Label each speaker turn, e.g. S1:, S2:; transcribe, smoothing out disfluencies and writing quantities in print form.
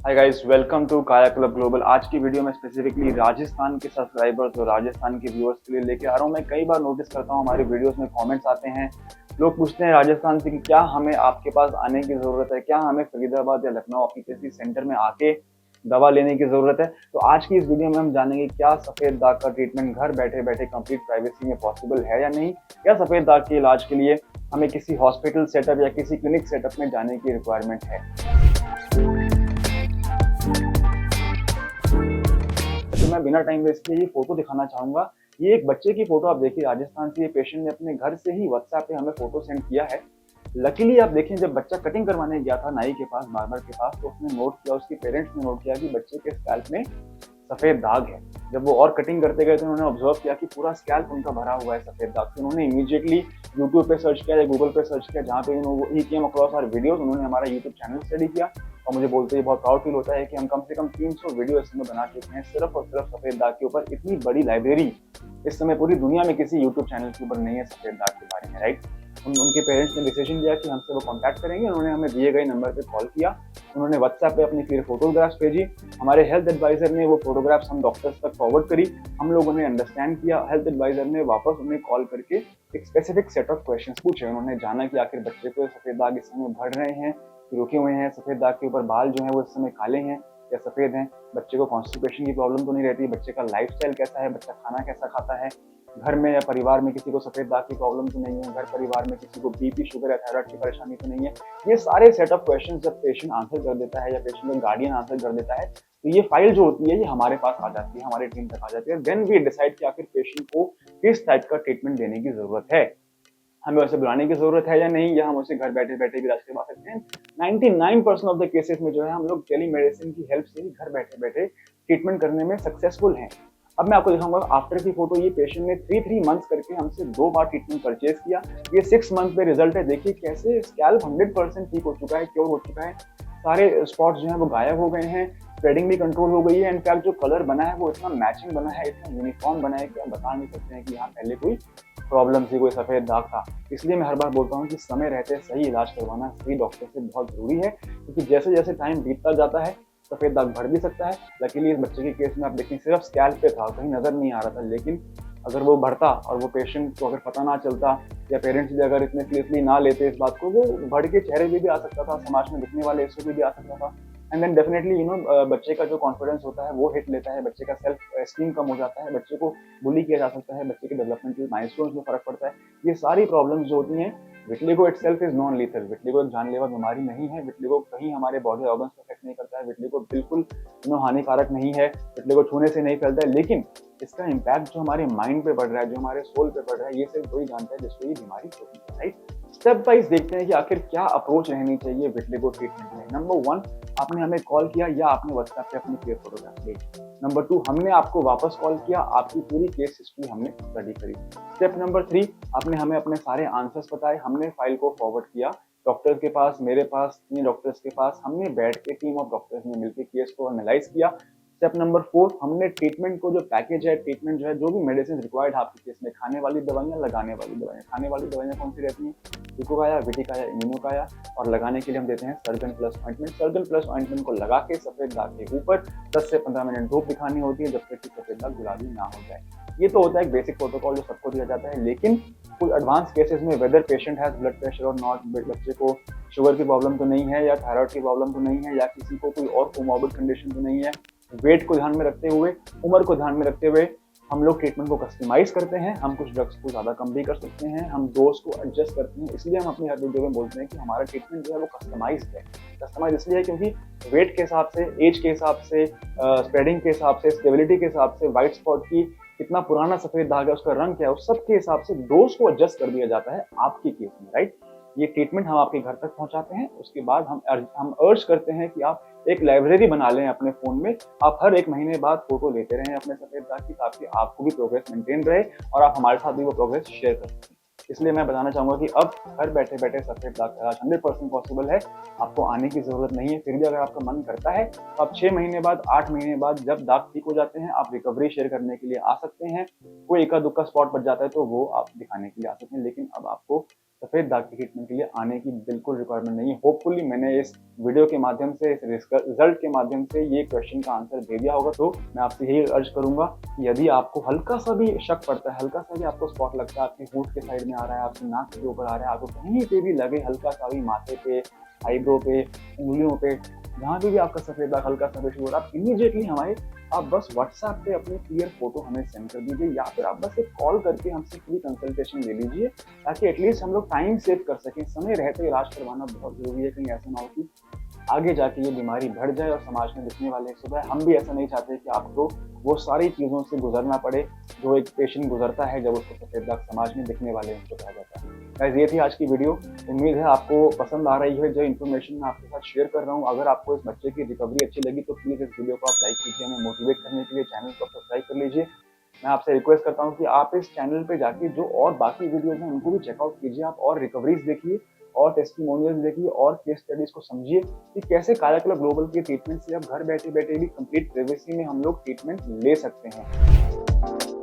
S1: Hi guys, welcome to काया club global. आज की वीडियो में स्पेसिफिकली राजस्थान के सब्सक्राइबर्स और राजस्थान के व्यूअर्स के लिए लेके आ रहा हूँ। मैं कई बार नोटिस करता हूँ हमारे वीडियोस में कमेंट्स आते हैं, लोग पूछते हैं राजस्थान से कि क्या हमें आपके पास आने की ज़रूरत है, क्या हमें फरीदाबाद या लखनऊ आपकी किसी सेंटर में आके दवा लेने की ज़रूरत है। तो आज की इस वीडियो में हम जानेंगे क्या सफ़ेद दाग का ट्रीटमेंट घर बैठे बैठे कंप्लीट प्राइवेसी में पॉसिबल है या नहीं, या सफ़ेद दाग के इलाज के लिए हमें किसी हॉस्पिटल सेटअप या किसी क्लिनिक सेटअप में जाने की रिक्वायरमेंट है। तो मैं बिना टाइम वेस्ट किए ये फोटो दिखाना चाहूंगा। ये एक बच्चे की फोटो आप देखिए, राजस्थान से ये पेशेंट ने अपने घर से ही व्हाट्सएप पे हमें फोटो सेंड किया है। लकीली आप देखें, जब बच्चा कटिंग करवाने गया था नाई के पास, बार्बर के पास, तो उसने नोट किया, उसके पेरेंट्स ने नोट किया कि बच्चे के स्कैल्प में सफेद दाग है। जब वो और कटिंग करते गए तो उन्होंने ऑब्जर्व किया कि पूरा स्कैल्प उनका भरा हुआ है सफेद दाग से। उन्होंने इमीडिएटली यूट्यूब पे सर्च किया या गूगल पे सर्च किया, जहाँ पे ही केम अक्रॉस आवर वीडियोस। उन्होंने हमारा यूट्यूब चैनल स्टडी किया और मुझे बोलते ही बहुत प्राउड फील होता है कि हम कम से कम 300 वीडियो इस समय बना चुके हैं सिर्फ और सिर्फ सफेद दाग के ऊपर। इतनी बड़ी लाइब्रेरी इस समय पूरी दुनिया में किसी यूट्यूब चैनल के ऊपर नहीं है सफेद दाग के बारे में, राइट। उनके पेरेंट्स ने डिसीजन लिया कि हमसे वो कांटेक्ट करेंगे। उन्होंने हमें दिए गए नंबर पे कॉल किया, उन्होंने व्हाट्सएप पे अपनी फिर फोटोग्राफ्स भेजी। हमारे हेल्थ एडवाइजर ने वो फोटोग्राफ्स हम डॉक्टर्स तक फॉरवर्ड करी। हम लोगों ने अंडरस्टैंड किया। हेल्थ एडवाइजर ने वापस उन्हें कॉल करके एक स्पेसिफिक सेट ऑफ क्वेश्चंस पूछे। उन्होंने जाना कि आखिर बच्चे को सफेद दाग इस समय बढ़ रहे हैं, रुके हुए हैं, सफेद दाग के ऊपर बाल जो है वो इस समय काले हैं या सफेद हैं, बच्चे को कॉन्स्टिपेशन की प्रॉब्लम तो नहीं रहती, बच्चे का लाइफस्टाइल कैसा है, बच्चा खाना कैसा खाता है, घर में या परिवार में किसी को सफेद दाग की प्रॉब्लम तो नहीं है, घर परिवार में किसी को बीपी, शुगर या थायराइड की परेशानी तो नहीं है। ये सारे सेट ऑफ क्वेश्चन जब पेशेंट आंसर कर देता है या पेशेंट का गार्डियन आंसर कर देता है, तो ये फाइल जो होती है ये हमारे पास आ जाती है, हमारी टीम तक आ जाती है। देन वी डिसाइड कि आखिर पेशेंट को किस टाइप का ट्रीटमेंट देने की जरूरत है, हमें उसे बुलाने की जरूरत है या नहीं, या हम उसे घर बैठे बैठे भी इलाज करवा सकते हैं। 99% ऑफ द केसेस में जो है हम लोग टेली मेडिसिन की हेल्प से ही घर बैठे बैठे ट्रीटमेंट करने में सक्सेसफुल हैं। अब मैं आपको दिखाऊंगा आफ्टर की फोटो। ये पेशेंट ने 3 मंथ्स करके हमसे 2 बार ट्रीटमेंट परचेज किया। ये 6 मंथ में रिजल्ट है। देखिए कैसे स्कैल्प 100% ठीक हो चुका है, क्योर हो चुका है, सारे स्पॉट्स जो है वो गायब हो गए हैं, स्प्रेडिंग भी कंट्रोल हो गई है। इनफैक्ट जो कलर बना है वो इतना मैचिंग बना है, इतना यूनिफॉर्म बना है कि हम बता नहीं सकते हैं कि यहाँ पहले कोई प्रॉब्लम थी, कोई सफेद दाग था। इसलिए मैं हर बार बोलता हूँ कि समय रहते सही इलाज करवाना सही डॉक्टर से बहुत जरूरी है, क्योंकि जैसे जैसे टाइम बीतता जाता है सफेद दाग बढ़ भी सकता है। लकीली इस बच्चे के केस में आप देखें सिर्फ स्कैल्प पे था, कहीं नजर नहीं आ रहा था, लेकिन अगर वो बढ़ता और वो पेशेंट को अगर पता ना चलता या पेरेंट्स भी अगर इतने सीरियसली ना लेते इस बात को, वो बढ़ के चेहरे पे भी आ सकता था, समाज में दिखने वाले हिस्सों पे भी आ सकता था। एंड देन डेफिनेटली बच्चे का जो कॉन्फिडेंस होता है वो हिट लेता है, बच्चे का सेल्फ एस्टीम कम हो जाता है, बच्चे को बुली किया जा सकता है, बच्चे के डेवलपमेंटल माइलस्टोन्स में फर्क पड़ता है। ये सारी प्रॉब्लम्स जो होती हैं, विटलिगो इटसेल्फ इज नॉन लीथल। विटलिगो एक जानलेवा बीमारी नहीं है। विटलिगो कहीं हमारे बॉडी ऑर्गन्स को अफेक्ट नहीं करता है। विटलिगो बिल्कुल हानिकारक नहीं है। विटलिगो छूने से नहीं फैलता है, लेकिन इसका इम्पैक्ट जो हमारे माइंड पे पड़ रहा है, जो हमारे सोल पे पड़ रहा है, ये सिर्फ वही जानता है जिसको ये बीमारी होती है, राइट। स्टेप वाइज देखते हैं कि आखिर क्या अप्रोच रहनी चाहिए विटलिगो ट्रीटमेंट में। नंबर 1, आपने हमें कॉल किया या आपने व्हाट्सएप पे अपनी क्लियर फोटोग्राफ भेजी। नंबर 2, हमने आपको वापस कॉल किया, आपकी पूरी केस हिस्ट्री हमने स्टडी करी। स्टेप नंबर 3, आपने हमें अपने सारे आंसर्स बताए, हमने फाइल को फॉरवर्ड किया डॉक्टर के पास, मेरे पास, 3 डॉक्टर्स के पास। हमने बैठ के टीम ऑफ डॉक्टर्स ने मिलकर केस को एनालाइज किया। स्टेप नंबर 4, हमने ट्रीटमेंट को जो पैकेज है, ट्रीटमेंट जो है, जो भी मेडिसिन रिक्वायर्ड है आपके केस में, खाने वाली दवाइयाँ, लगाने वाली दवाइयाँ। खाने वाली दवाइयाँ कौन सी रहती हैं? ग्लूकोकाया, विटिकाया, इम्यूनोकाया। और लगाने के लिए हम देते हैं सर्गन प्लस ऑइंटमेंट। सर्गन प्लस ऑइंटमेंट को लगा के सफेद दाग के ऊपर 10 से 15 मिनट धूप दिखानी होती है, जब तक कि सफेद दाग गुलाबी ना हो जाए। ये तो होता है एक बेसिक प्रोटोकॉल जो सबको दिया जाता है, लेकिन कुछ एडवांस केसेस में whether patient has blood pressure और नॉट, बच्चे को शुगर की प्रॉब्लम तो नहीं है, या थायराइड की प्रॉब्लम तो नहीं है, या किसी को कोई और कोमॉर्बिड कंडीशन तो नहीं है, वेट को ध्यान में रखते हुए, उम्र को ध्यान में रखते हुए हम लोग ट्रीटमेंट को कस्टमाइज करते हैं। हम कुछ ड्रग्स को ज़्यादा कम भी कर सकते हैं, हम डोज को एडजस्ट करते हैं। इसलिए हम अपनी हर वीडियो में बोलते हैं कि हमारा ट्रीटमेंट जो है वो कस्टमाइज है। कस्टमाइज इसलिए है क्योंकि वेट के हिसाब से, एज के हिसाब से, स्प्रेडिंग के हिसाब से, स्टेबिलिटी के हिसाब से, व्हाइट स्पॉट की कितना पुराना सफेद दाग है, उसका रंग क्या है, उस सब के हिसाब से डोज को एडजस्ट कर दिया जाता है आपके केस में, राइट। ये ट्रीटमेंट हम आपके घर तक पहुंचाते हैं। उसके बाद हम अर्ज करते हैं कि आप एक लाइब्रेरी बना लें अपने फोन में। आप हर 1 महीने बाद फोटो लेते रहें अपने सफेद दाग की, ताकि आपको भी प्रोग्रेस मेंटेन रहे और आप हमारे साथ भी वो प्रोग्रेस शेयर कर सकें। इसलिए मैं बताना चाहूंगा कि अब घर बैठे बैठे सफेद दाग का इलाज 100% पॉसिबल है। आपको आने की जरूरत नहीं है। फिर भी अगर आपका मन करता है तो आप 6 महीने बाद, 8 महीने बाद, जब दाग ठीक हो जाते हैं, आप रिकवरी शेयर करने के लिए आ सकते हैं। कोई एका दुक्का स्पॉट बच जाता है तो वो आप दिखाने के लिए आ सकते हैं, लेकिन अब आपको सफ़ेद दाग की ट्रीटमेंट के लिए आने की बिल्कुल रिक्वायरमेंट नहीं है। होपफुली मैंने इस वीडियो के माध्यम से, इस रिज़ल्ट के माध्यम से ये क्वेश्चन का आंसर दे दिया होगा। तो मैं आपसे यही अर्ज़ करूँगा कि यदि आपको हल्का-सा भी शक पड़ता है, हल्का-सा भी आपको स्पॉट लगता है, आपके होंठ के साइड में आ रहा है, आपके नाक के ऊपर आ रहा है, आपको कहीं पे भी लगे हल्का-सा भी माथे पे, आईब्रो पे, उँगलियों पे, जहाँ पे भी आपका सफ़ेद दाग हल्का-सा भी शो हो रहा है, आप इमीडिएटली आप बस व्हाट्सएप पे अपनी क्लियर फ़ोटो हमें सेंड कर दीजिए, या फिर आप बस एक कॉल करके हमसे फ्री कंसल्टेशन ले लीजिए, ताकि एटलीस्ट हम लोग टाइम सेव कर सकें। समय रहते इलाज करवाना बहुत ज़रूरी है, कहीं ऐसा ना हो कि आगे जाके ये बीमारी बढ़ जाए और समाज में दिखने वाले सुबह हम भी ऐसा नहीं चाहते कि आपको वो सारी चीज़ों से गुजरना पड़े जो एक पेशेंट गुजरता है जब उसको सफ़ेद दाग समाज में दिखने वाले उनको कहा जाता है। गाइस, ये थी आज की वीडियो। उम्मीद है आपको पसंद आ रही है जो इन्फॉर्मेशन मैं आपके साथ शेयर कर रहा हूँ। अगर आपको इस बच्चे की रिकवरी अच्छी लगी तो प्लीज़ इस वीडियो को आप लाइक कीजिए, हमें मोटिवेट करने के लिए चैनल को सब्सक्राइब कर लीजिए। मैं आपसे रिक्वेस्ट करता हूँ कि आप इस चैनल पे जाके जो और बाकी वीडियोज़ हैं उनको भी चेकआउट कीजिए, आप और रिकवरीज़ देखिए और टेस्टिमोनियल्स देखिए और केस स्टडीज़ को समझिए कि कैसे कायाकल्प ग्लोबल के ट्रीटमेंट से अब घर बैठे-बैठे भी कंप्लीट प्राइवेसी में हम लोग ट्रीटमेंट ले सकते हैं।